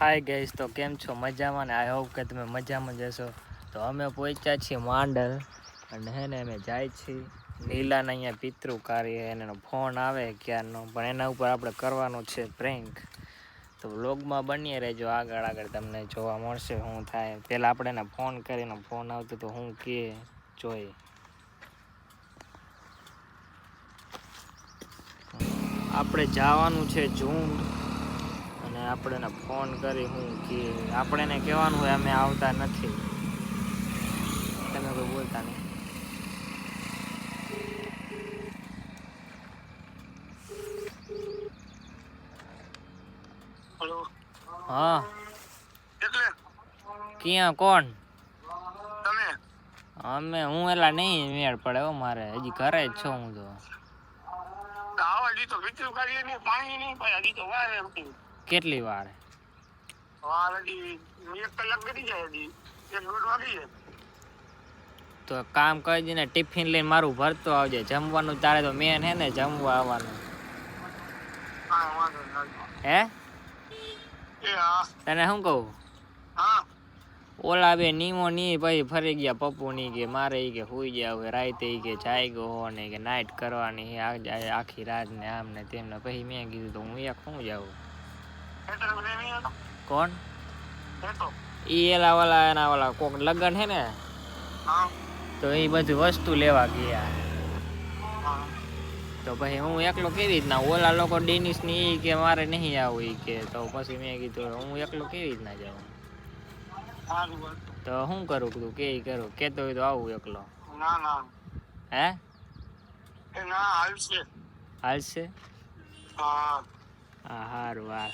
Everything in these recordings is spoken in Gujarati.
હાય ગાઈસ, તો કેમ છો? મજામાં ને? આઈ હોપ કે તમે મજામાં જશો. તો અમે પહોંચ્યા છીએ માંડલ અને હે ને અમે જાય છીએ નીલાના અહીંયા પિતૃ કાર્ય. એનો ફોન આવે ક્યારનો, પણ એના ઉપર આપણે કરવાનો છે પ્રેન્ક. તો વ્લોગમાં બની રહેજો, આગળ તમને જોવા મળશે શું થાય. પહેલાં આપણે એને ફોન કરીને ફોન આવતો તો હું કે જોઈ. આપણે જવાનું છે ઝુંડ અને આપણે એને ફોન કરી હું કે આપણે એને કહેવાનું હોય અમે આવતા નથી. તમે કોઈ બોલતા નહીં. હેલો. હા, એટલે ક્યાં કોણ? તમે હું એલા નહીં મેળ પડે હો મારે, હજી ઘરે જ છો હું તો. આવા દી તો વિચરું કરીએ ને પાણી નહીં પાય હજી તો વાર એમ કેટલી વાર? વાર હજી 1 કલાક ગડી જાય હજી 1-1.5 વાગી જાય. તો કામ કરી દઈને ટિફિન લઈને મારું ભરતો આવજે. જમવાનું તારે તો મેન હે ને, જમવા આવવાનું. હા વાંધો નહીં. હે એ હા તને શું કહું, હા ઓલા બે નીમો ની પછી ફરી ગયા પપ્પુ ની કે મારે ઈ કે હુઈ ગયા હવે રાતે ઈ કે જાગ્યો હો ને કે નાઇટ કરવાની આખી રાત ને આમ ને તેમ ને. પછી મેં કીધું તો હું એક શું જાઉં. એટલે મને નહીં હતો કોણ? હતો ઈ એલા વાલા એના વાલા કોક લગન હે ને, હા તો એ બધી વસ્તુ લેવા ગયા. હા તો પછી હું એકલો કેવી રીતના, ઓલા લોકો ડેનિસ ની ઈ કે મારે નહીં આવું ઈ કે. તો પછી મેં કીધું હું એકલો કેવી રીતના જાઉં. સારું વાત. તો શું કરું તું કે કરું, કેતો હોય તો આવું એકલો. ના ના હે એ ના હાલશે. હાલશે? હા હા સારું હાલ.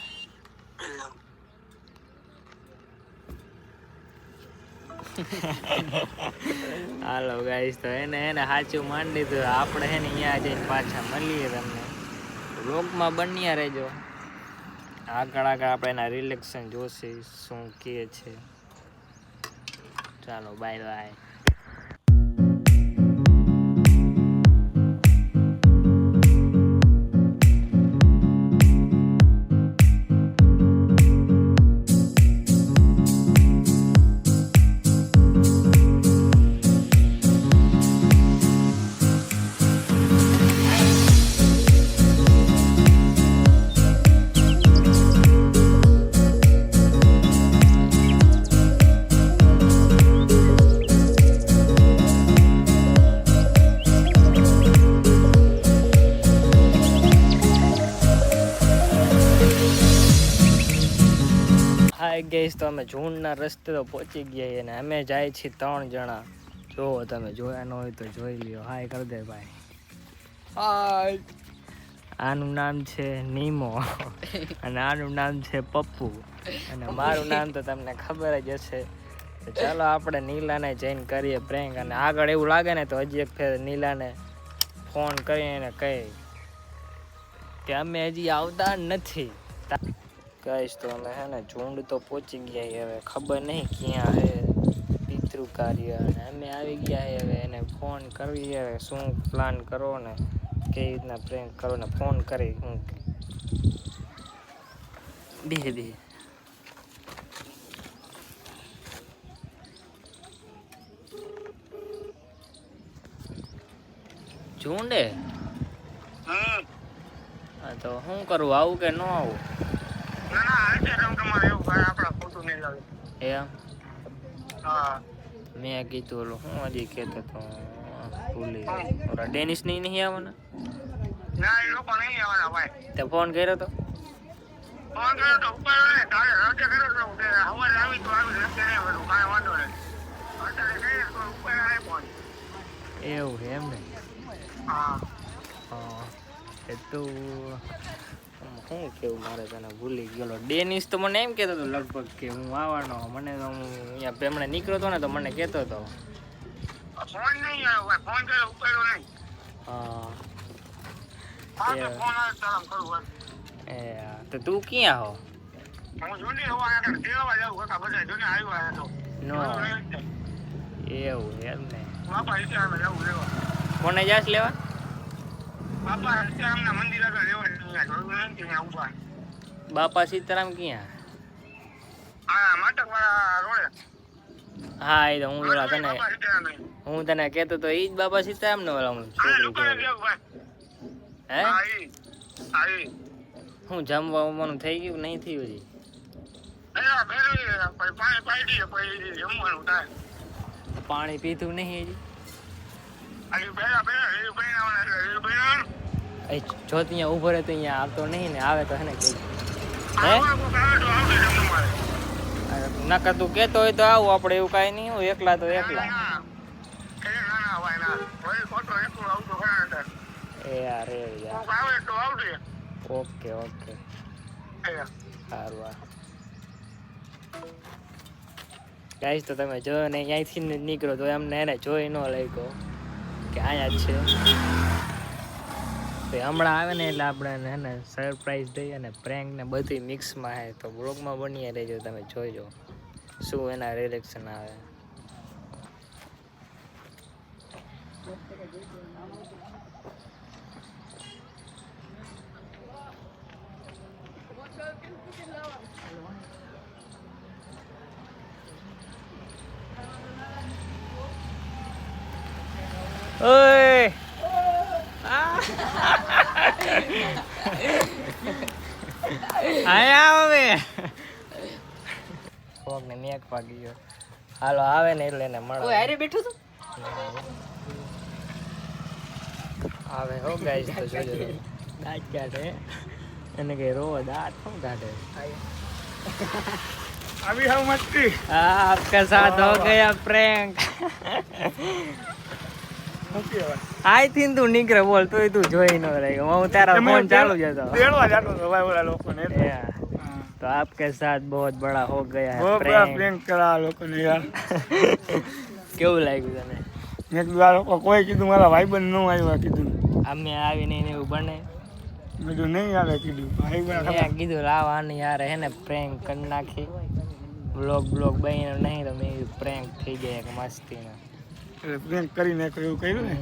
હાલો ગાઈસ, તો એને સાચું માંડી દીધું. આપણે હે ને અહીંયા જઈને પાછા મળીએ તમને. વ્લોગમાં બન્યા રહેજો. આગળ આપણે એના રિલેક્શન જોશે શું કહે છે. ચાલો બાય બાય. હાય ગેસ, તો અમે ઝૂંડના રસ્તે તો પહોંચી ગયા અને અમે જાય છીએ 3 જણા. જો તમે જોયા ન હોય તો જોઈ લ્યો. હાય કરી દે ભાઈ. હાય. આનું નામ છે નીમો અને આનું નામ છે પપ્પુ અને મારું નામ તો તમને ખબર જ હશે. તો ચાલો આપણે નીલાને જઈને કરીએ પ્રેન્ક. અને આગળ એવું લાગે ને તો હજી એક ફેર નીલાને ફોન કરીને કહે કે અમે હજી આવતા નથી. ગાઈસ, તો અમે હે ને ઝુંડ તો પહોંચી ગયા. હવે ખબર નહીં ક્યાં હે પિતૃ કાર્ય, અને અમે આવી ગયા. હવે એને ફોન કરવી, હવે શું પ્લાન કરો ને કેવી રીતના પ્રેન્ક કરો ને ફોન કરી હું બે ઝુંડે. હા, તો શું કરું, આવું કે ન આવું? ના ના હાલશે તમારે એવું ભાઈ આપણા ખોટું નહીં લાગે. એમ હા મેં કીધું ઓલું હું હજી કહેતો તો ભૂલી ઓલા ડેનિસ નહીં આવવાના. ના એ લોકો નહીં આવવાના ભાઈ. તે ફોન કર્યો તો? ફોન કર્યો તો ઉપર ને તારે રજે કર્યો તો કે હવાજ આવી તો આવી રસ્તે નહીં બધું કાંઈ વાંધો નહીં. અત્યારે કહીએ તો ઉપર આવે ફોન. એવું છે એમ ને? હા હા, એ તું શું કેવું મારે તને ભૂલી ગયેલો. ડેનિસ તો મને એમ કહેતો હતો લગભગ કે હું આવવાનો. મને તો હું અહીંયા પેમણે નીકળ્યો હતો ને તો મને કહેતો હતો. ફોન નહીં આવ્યો ભાઈ. ફોન કર્યો ઉપાડ્યો નહીં. હા હા તો ફોન આવે તારા કરું. એ તો તું ક્યાં હો? હું જૂની હોવા આગળ દેવા જાઉં કાકા બધા જોને આવ્યા હતો. નો એવું એમ ને? બાપા સીતારામ જવું લેવા. કોને જાસ લેવા? બાપા સીતારામના મંદિર આગળ લેવા ત્યાં ઉભા. બાપા સીતારામ ક્યાં? હા માટકવાળા રોડે હા એ તો હું ઓલા તને બાબા સીતારામ. હું તને કહેતો તો ઈ જ બાબા સીતારામ ને ઓલા હું હા છોકરી દુકાને જોડે. જાવ ભાઈ હે હા ઈ હા ઈ હું જમવા ઉમવાનું થઈ ગયું નહીં થયું હજી? એલા ફેરવી પછી પાણી પાઈ દઈએ પછી જમવાનું થાય પાણી પીધું નહીં હજી? હજી પહેલા રીલ બનાવવાના એટલે રીલ બનાવવાનું જો ત્યાં ઊભો રહે તો અહીંયા આવતો નહીં ને આવે તો હે ને કઈ હે આવો કોક આવે તો આવશે જમવા મારે નકર તું કહેતો હોય તો આવું આપણે એવું કાંઈ નહીં હોય એકલા તો એકલા. ના ભાઈ ના વળી ખોટો એકલું આવતો ખરા અંદર એ યાર એ યાર કોક આવે તો આવશે ઓકે ઓકે સારું આ ગાઈસ તો તમે જો ને અહીંયાથી જ નીકળો તો એમને એને જોઈ ન લાગ્યો કે અહીંયા જ છે. તો હમણાં આવે ને એટલે આપણે હે ને સરપ્રાઈઝ દઈએ અને પ્રેન્ક ને બધી મિક્સમાં હે તો બ્લોગમાં બની રહેજો તમે જોઈજો શું એના રિએક્શન આવે. ઓય આયા હવે કોક ને મેક પાકી ગયો. હાલો આવે ને એટલે એને મળો. ઓય આરે બેઠો તો આવે હો ગાઈસ તો જોજો દાંત કાઢે એને કે રો દાંત શું કાઢે. अभी हम मस्ती आपका साथ हो गया प्रैंक. આઈ થિંક તું નીકળે બોલ તોય તું જોઈ ન રહી હું તારા ફોન ચાલુ જ હતો. देड़वा जातो तो भाई बोला लोगों ने तो आपके साथ बहुत बड़ा हो गया है वो बड़ा प्रैंक करा लोगों ने यार કેવું લાગ્યું તને? મેં કીધું આ લોકો કોઈ કીધું મારા ભાઈબંધ ન આવ્યા કીધું અમે આવીને એને એવું બને મેં કીધું નહીં આવે કીધું ભાઈબંધ મેં કીધું લાવ આને યાર હે ને પ્રેન્ક કરી નાખી બ્લોગ બન્યો નહીં તો મેં પ્રેન્ક થઈ જાય એક મસ્તીનો એટલે પ્રैंक કરી નાખ્યો એવું કર્યું ને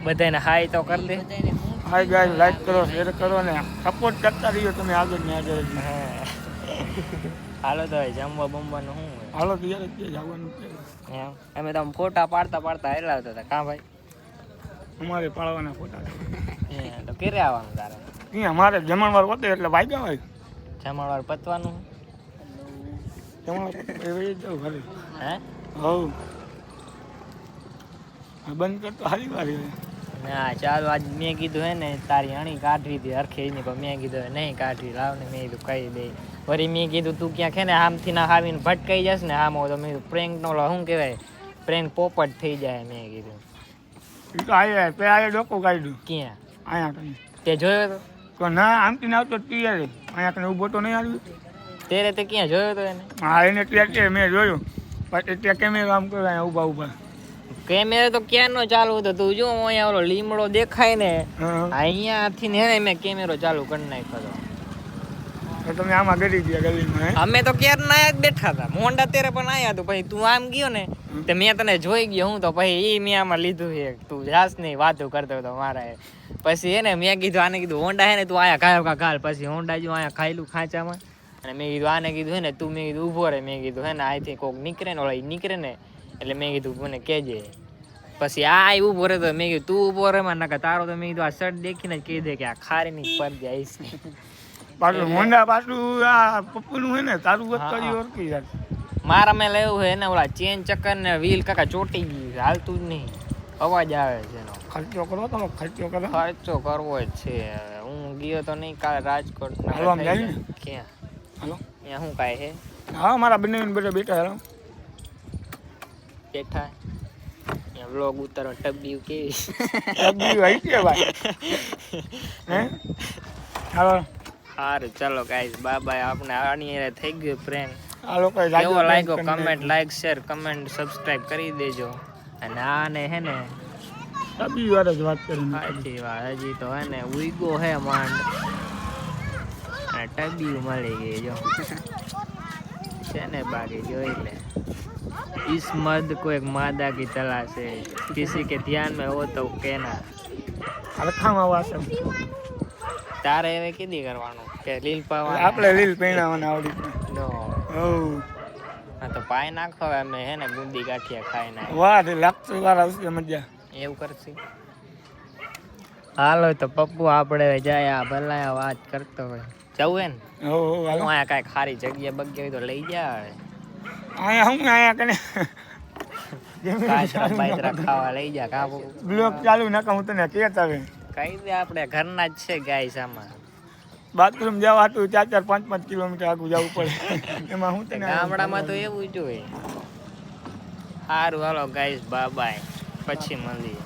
બધાને હાય તો કરી દે. હાય ગાઈસ લાઈક કરો શેર કરો ને સપોર્ટ કરતા રહીજો તમે આગળ ને આગળ હાલો તો હવે જમવા બમવાનું શું હોય હાલો તો યાર કે જવાનું છે એમ અમે તો આમ ફોટા પાડતા પાડતા હેલા હતા કાં ભાઈ? અમારે પાડવાના ફોટા તો ક્યારે આવવાનું તારે? ત્યાં અમારે જમણવાર હોતે એટલે ભાગ્યા હોય જમણવાર પતવાનું જમણવાર એ જાવ ઘરે હે હવ બંધ કરતો હારી વારી ના ચાલો આજ મેં કીધું હે ને તારી અણી કાઢવી હતી હરખી ની પણ મેં કીધું નહીં કાઢવી લાવ ને મેં કીધું કહી દે. વળી મેં કીધું તું ક્યાં ખે ને આમથી ના આવીને ભટકાઈ જશ ને આમ તો મેં પ્રેન્ક નો શું કહેવાય પ્રેન્ક પોપટ થઈ જાય મેં કીધું. એ તો આયા તે આયા ડોકો કાઢ્યું ક્યાં આયા કને તે જોયો તો? તો ના આમથી ના આવતો તિયારે અહીંયા કને ઊભો તો નહીં આવ્યું તેરે તે ક્યાં જોયો તો એને? હા એને ત્યાં મેં જોયું પછી ત્યાં કેમેરા કામ કરે અહીંયા ઊભા ઊભા કેમેરા તો ક્યાં નો ચાલુ હતો તું જો અહીંયા ઓલો લીમડો દેખાય ને હા અહીંયાથી ને મેં કેમેરો ચાલુ કરી નાખ્યો હતો. તો તમે આમાં ગરી ગયા ગલીમાં અમે તો ક્યારે ના જ બેઠા હતા મોંડા તેરે પણ આયા હતું પછી તું આમ ગયો ને તે મેં તને જોઈ ગયો હું તો પછી એ મેં આમાં લીધું છે તું જાસ નહીં વાતું કરતો હતો મારા પછી એને મેં કીધું આને કીધું હોન્ડા હે ને તું આયા ખાયો ઘાલ પછી હોન્ડા જો આયા ખાયેલું ખાંચામાં અને મેં કીધું આને કીધું હે ને તું મેં કીધું ઊભો રહે મેં કીધું હે ને અહીંથી કોઈક નીકળે ને ઓલા નીકળે ને એટલે મેં કીધું મને કહેજે. પછી આ ઊભો રહે તો મેં કીધું તું ઊભો રહે માં નકા તારો તો મેં કીધું આ શર્ટ દેખીને જ કહી દે કે આ ખારીની પર જઈશ. પાછું હોન્ડા પાછું આ પપ્પુનું હોય ને તારું વસ્તુ ઓળખી જાય મારા મેં લેવું છે ને ઓલા ચેન ચક્કર ને વ્હીલ કાકા ચોટી ગયું છે હાલતું જ નહીં અવાજ આવે છે એનો. ખર્ચો કરો તમે ખર્ચો કરો ખર્ચો કરવો જ છે હું ગયો તો નહીં કાલે રાજકોટ હાલો આમ જાય ને ક્યાં હાલો ત્યાં શું કાંઈ છે હા મારા બંને બધા બેઠા હાલો બેઠા ત્યાં વ્લોગ ઉતારો ટબ્બી કેવી અબી હોય કે ભાઈ હે હાલો સારું ચાલો ગાઈસ બાય બાય. આપણે આની હારે થઈ ગયું પ્રેમ આ લોકો કેવો લાગ્યો comment like share comment subscribe કરી દેજો. અને આને હે ને અબી વાર જ વાત કરી સાચી વાત હજી તો હે ને ઉઈગો હે માંડ અને ટબ્બી મળી ગઈ જો છે ને બાકી જોઈ લે. इस मर्द को एक मादा की तलाश है किसी के ध्यान में हो तो कहना. હરખામાં વાસમ તારે હવે કીધી કરવાનું કે લીલ પાવા આપણે લીલ પહેરાવાના આવડી નો હવ આ તો પાય નાખો હવે અમે હે ને બુંદી ગાંઠિયા ખાઈ ના વાહ રે લાગતું વાર આવશે મજા. એવું કરશે. હાલો તો પપ્પુ આપણે જાય આ ભલા વાત કરતો હોય જવું હે ને હવ હું હાલો અહીંયા કાંઈ ખારી જગ્યા બગ્યા હોય તો લઈ જા હવે અહીંયા હું અહીંયા કને કાચરા બાજરા ખાવા લઈ જા કાબુ બ્લોક ચાલુ નકા હું તને કેત આવે કઈ દે આપણે ઘરના જ છે ગાય સામાં બાથરૂમ જવા હતું 4-4 5-5 કિલોમીટર આગું જવું પડે એમાં હું તને ગામડામાં તો એવું જ હોય. સારું હાલો ગાઈસ બાય પછી મળીએ.